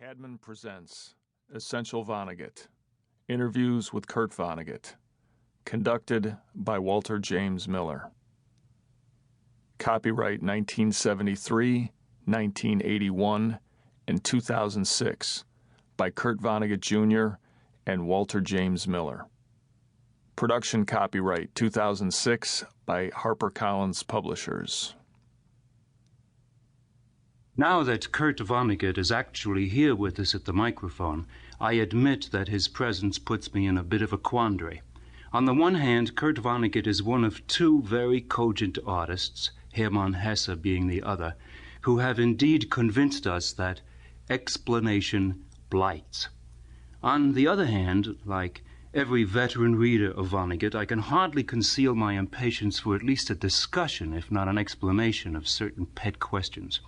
Caedmon presents Essential Vonnegut, Interviews with Kurt Vonnegut, conducted by Walter James Miller. Copyright 1973, 1981, and 2006 by Kurt Vonnegut Jr. and Walter James Miller. Production copyright 2006 by HarperCollins Publishers. Now that Kurt Vonnegut is actually here with us at the microphone, I admit that his presence puts me in a bit of a quandary. On the one hand, Kurt Vonnegut is one of two very cogent artists, Hermann Hesse being the other, who have indeed convinced us that explanation blights. On the other hand, like every veteran reader of Vonnegut, I can hardly conceal my impatience for at least a discussion, if not an explanation, of certain pet questions.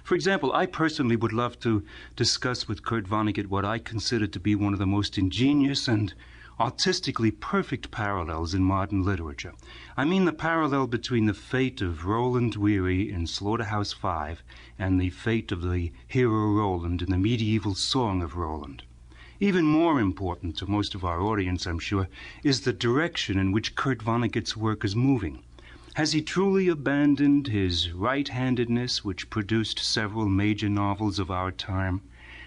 For example, I personally would love to discuss with Kurt Vonnegut what I consider to be one of the most ingenious and artistically perfect parallels in modern literature. I mean the parallel between the fate of Roland Weary in Slaughterhouse-Five and the fate of the hero Roland in the medieval Song of Roland. Even more important to most of our audience, I'm sure, is the direction in which Kurt Vonnegut's work is moving. Has he truly abandoned his right-handedness, which produced several major novels of our time?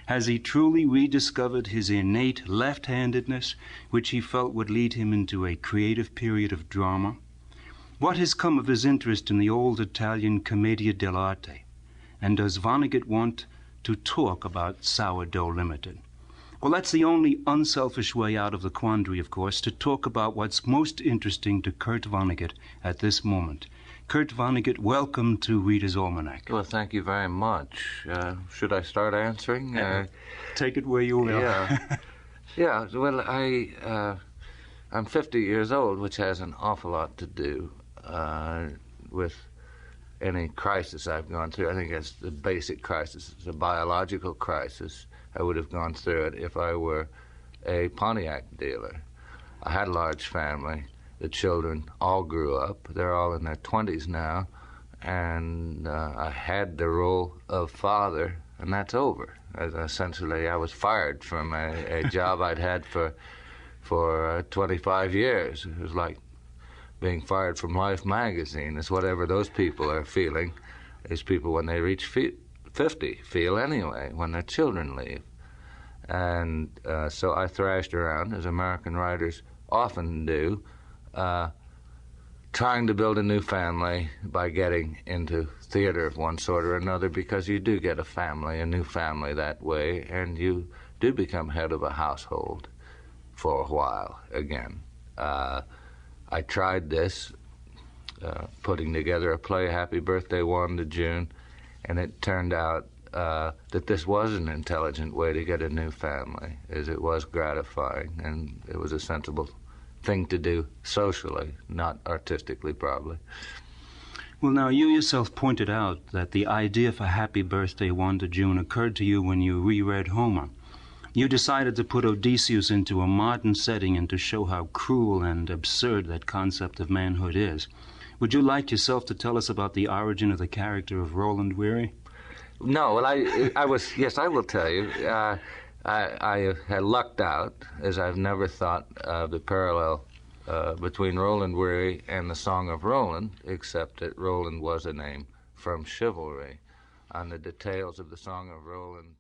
Has he truly rediscovered his innate left-handedness, which he felt would lead him into a creative period of drama? What has come of his interest in the old Italian Commedia dell'arte? And does Vonnegut want to talk about Sourdough Limited? Well, that's the only unselfish way out of the quandary, of course, to talk about what's most interesting to Kurt Vonnegut at this moment. Kurt Vonnegut, welcome to Reader's Almanac. Well, thank you very much. Should I start answering? Take it where you will. Yeah. Yeah, well, I'm 50 years old, which has an awful lot to do with any crisis I've gone through. I think that's the basic crisis. It's a biological crisis. I would have gone through it if I were a Pontiac dealer. I had a large family. The children all grew up. They're all in their 20s now. And I had the role of father, and that's over. Essentially, I was fired from a job I'd had for 25 years. It was like being fired from Life magazine. It's whatever those people are feeling. These people, when they reach 50 feel anyway when their children leave. And so I thrashed around, as American writers often do, trying to build a new family by getting into theater of one sort or another, because you do get a new family that way, and you do become head of a household for a while again. I tried this, putting together a play, Happy Birthday 1 to June, and it turned out that this was an intelligent way to get a new family, as it was gratifying, and it was a sensible thing to do socially, not artistically, probably. Well, now, you yourself pointed out that the idea for Happy Birthday 1 to June occurred to you when you reread Homer. You decided to put Odysseus into a modern setting and to show how cruel and absurd that concept of manhood is. Would you like yourself to tell us about the origin of the character of Roland Weary? No, well, I was, yes, I will tell you. I had lucked out, as I've never thought of the parallel between Roland Weary and the Song of Roland, except that Roland was a name from chivalry. On the details of the Song of Roland,